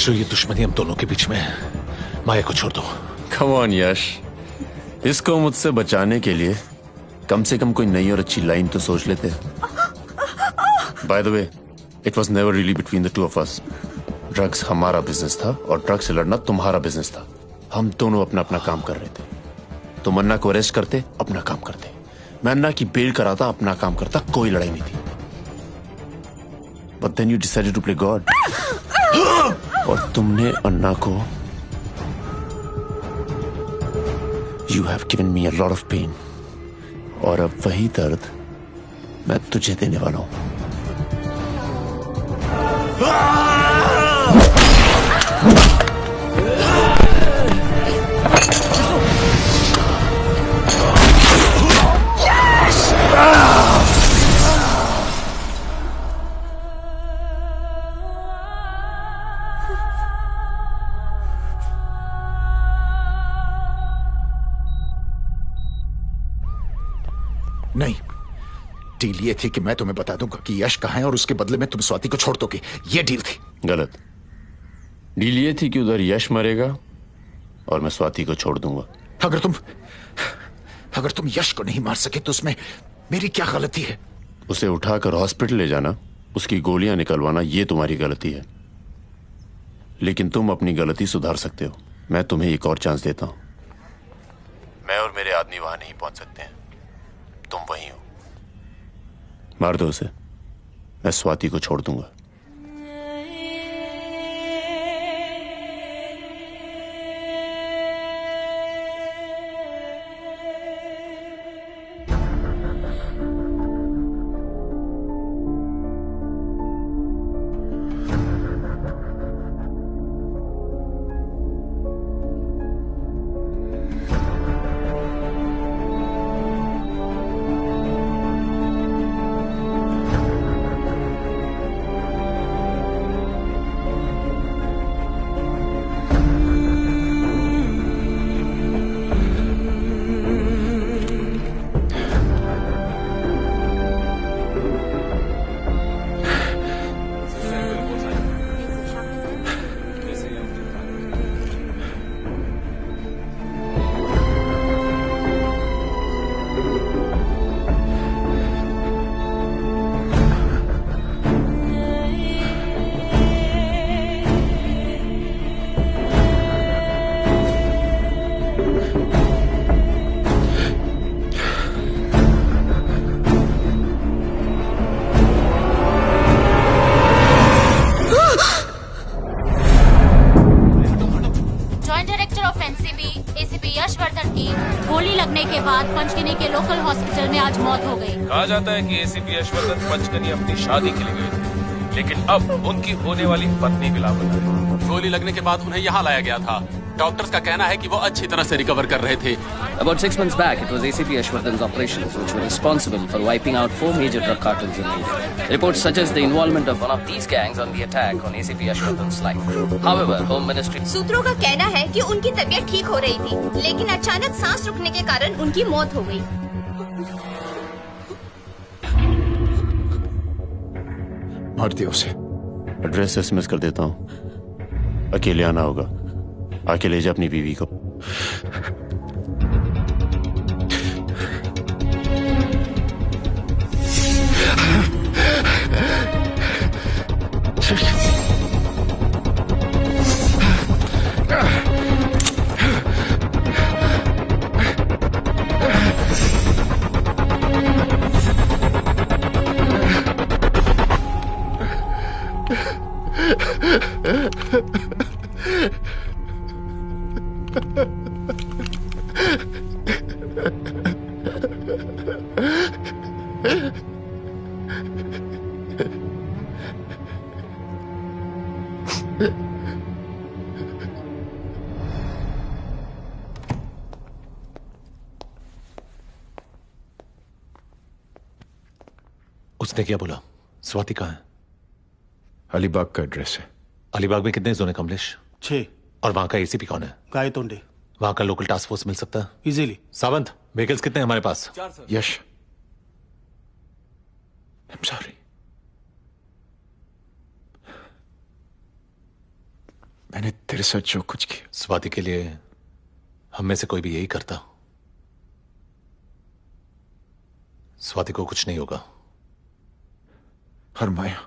यश, ये दुश्मनी हम दोनों के बीच में है। माया को छोड़ दो। कम ऑन यश, इसको मुझसे बचाने के लिए कम से कम कोई नई और अच्छी लाइन तो सोच लेते। By the way, it was never really between the two of us. Drugs हमारा बिजनेस था और ड्रग्स से लड़ना तुम्हारा बिजनेस था। हम दोनों अपना अपना काम कर रहे थे। तुम अन्ना को अरेस्ट करते, अपना काम करते। मैं अन्ना की बेल कराता, अपना काम करता। कोई लड़ाई नहीं थी। But then you decided to play god और तुमने अन्ना को you have given me a lot of pain और अब वही दर्द मैं तुझे देने वाला हूं। नहीं, डील ये थी कि मैं तुम्हें बता दूंगा कि यश कहां है और उसके बदले में तुम स्वाति को छोड़ दोगे। ये डील थी। गलत। डील ये थी कि उधर यश मरेगा और मैं स्वाति को छोड़ दूंगा। अगर तुम यश को नहीं मार सके तो उसमें मेरी क्या गलती है? उसे उठाकर हॉस्पिटल ले जाना, उसकी गोलियां निकलवाना, ये तुम्हारी गलती है। लेकिन तुम अपनी गलती सुधार सकते हो। मैं तुम्हें एक और चांस देता हूं। मैं और मेरे आदमी वहां नहीं पहुंच सकते हैं, तुम वहीं हो। मार दो उसे, मैं स्वाति को छोड़ दूंगा। गोली लगने के बाद पंचगनी के लोकल हॉस्पिटल में आज मौत हो गई। कहा जाता है कि एसीपी यशवर्धन पंचगनी अपनी शादी के लिए गए थे, लेकिन अब उनकी होने वाली पत्नी भी लापता है। गोली लगने के बाद उन्हें यहाँ लाया गया था। डॉक्टर्स का कहना है कि वो अच्छी तरह से रिकवर कर रहे थे। About 6 months back, it was ACP Yashwardhan's operations which were responsible for wiping out 4 major drug cartels in India. Reports suggest the involvement of one of these gangs on the attack on ACP Yashwardhan's life. However, Home Ministry सूत्रों का कहना है कि उनकी तबीयत ठीक हो रही थी, लेकिन अचानक सांस रुकने के कारण उनकी मौत हो गई। मार दिया उसे। एड्रेस एसएमएस कर देता हूँ, अकेले आना होगा। आके ले जा अपनी बीवी को। उसने क्या बोला? स्वाति कहाँ है? अलीबाग का एड्रेस है। अलीबाग में कितने जोन है कमलेश? 6। और वहां का एसीपी कौन है? गायतोंडे। वहां का लोकल टास्क फोर्स मिल सकता है इजीली। सावंत, व्हीकल्स कितने हैं हमारे पास? 4 sir. Yash, I am sorry. मैंने तेरे साथ जो कुछ किया, स्वाति के लिए हम में से कोई भी यही करता। स्वाति को कुछ नहीं होगा। और माया,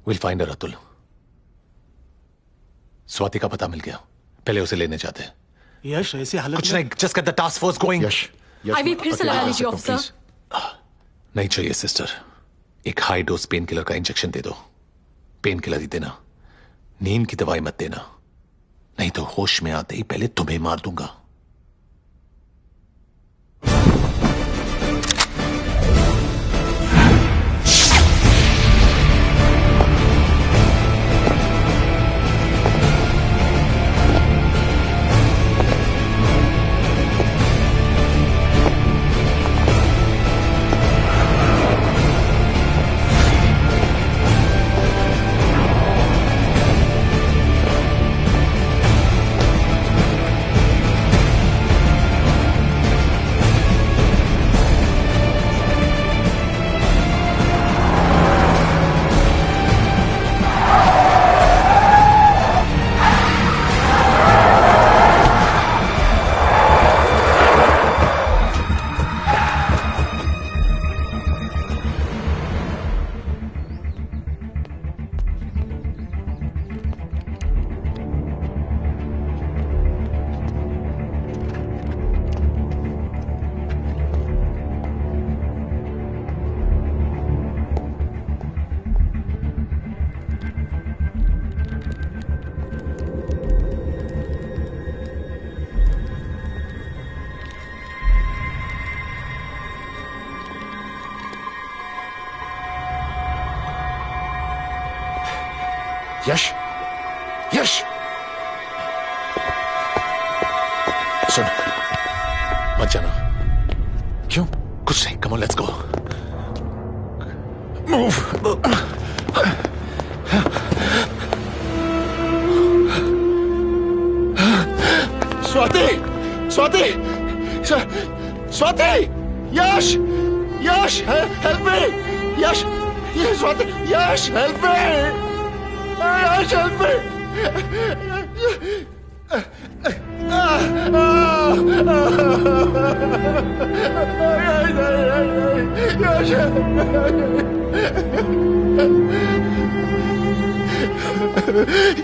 We'll find her, Atul. Swati का पता मिल गया, पहले उसे लेने जाते हैं। यश ऐसी हालत कुछ नहीं, just get the task force going। Yash, IV फिर से लगा लीजिए ऑफिसर। नहीं चाहिए सिस्टर, एक हाई डोज पेन किलर का इंजेक्शन दे दो। पेन किलर ही देना, नींद की दवाई मत देना, नहीं तो होश में आते ही पहले तुम्हें मार दूंगा। यश, यश, सुन, मत जाना। क्यों? कुछ नहीं, come on let's go. Move. Swati, Swati, Swati, Yash, Yash, help me, Yash, Swati, Yash, help me, Yash, help me,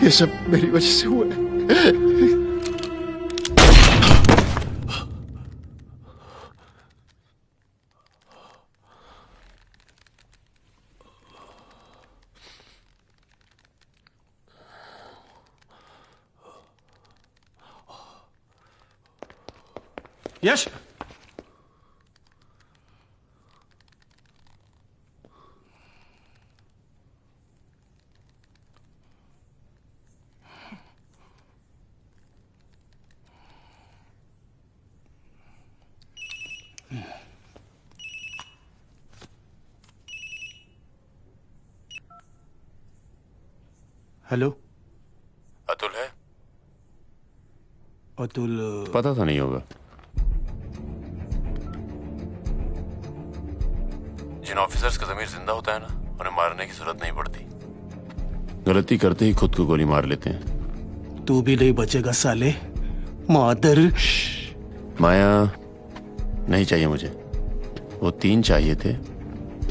ये सब मेरी वजह से हुआ है। यश, हेलो, अतुल है? अतुल पता तो नहीं होगा। जिन ऑफिसर्स का जमीर जिंदा होता है ना, उन्हें मारने की जरूरत नहीं पड़ती, गलती करते ही खुद को गोली मार लेते हैं। तू भी नहीं बचेगा साले, मादर। माया नहीं चाहिए मुझे, वो 3 चाहिए थे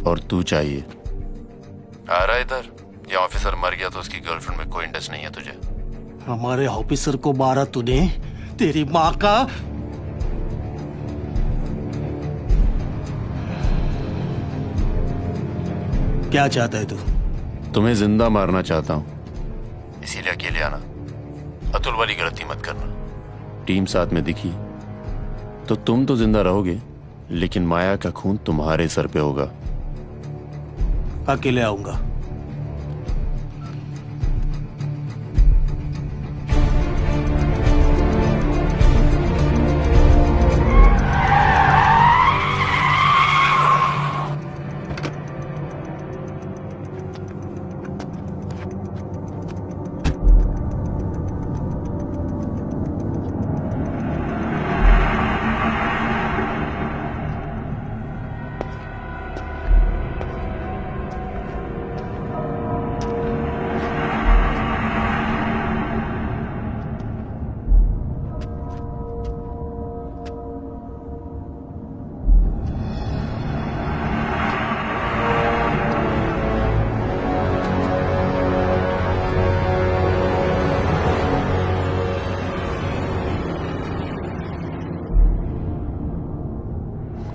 और तू चाहिए। आ रहा है इधर, ये ऑफिसर मर गया तो उसकी गर्लफ्रेंड में कोई इंटरेस्ट नहीं है तुझे। हमारे ऑफिसर को मारा तूने, तेरी माँ का। क्या चाहता है तू? तुम्हें जिंदा मारना चाहता हूं, इसीलिए अकेले आना। अतुल वाली गलती मत करना। टीम साथ में दिखी तो तुम तो जिंदा रहोगे, लेकिन माया का खून तुम्हारे सर पे होगा। अकेले आऊंगा।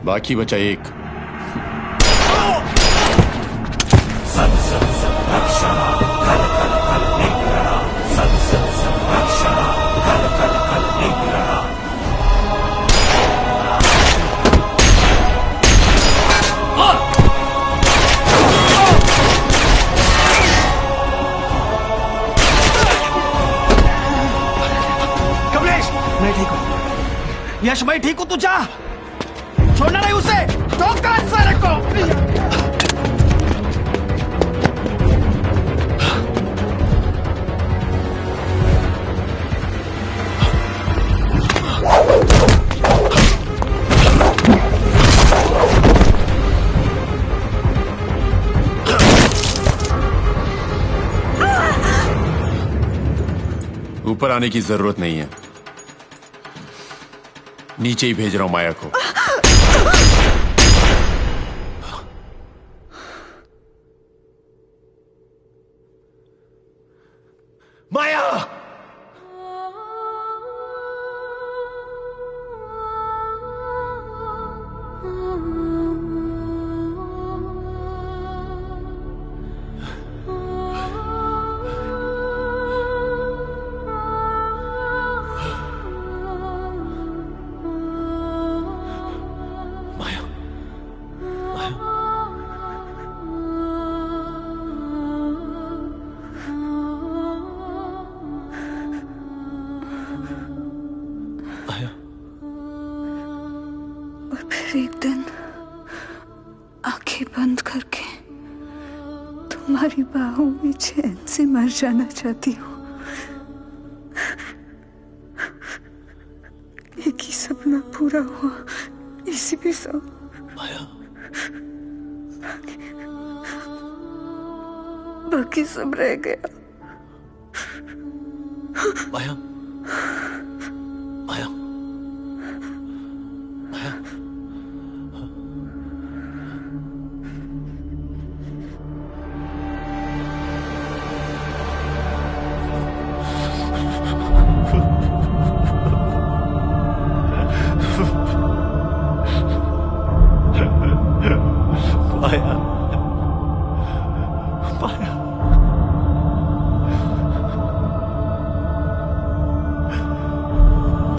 बाकी बचा एक। कमलेश, मैं ठीक हूँ। यश, मैं ठीक हूँ, तू जा। छोड़ना नहीं उसे। रोका सारे को। ऊपर आने की जरूरत नहीं है, नीचे ही भेज रहा हूं माया को। माया! और फिर एक दिन आंखें बंद करके तुम्हारी बाहों में चैन से मर जाना चाहती हूँ। एक ही सपना पूरा हुआ, इसी भी सब। बाकी सब रह गया। माया, माया, माया, माया, माया।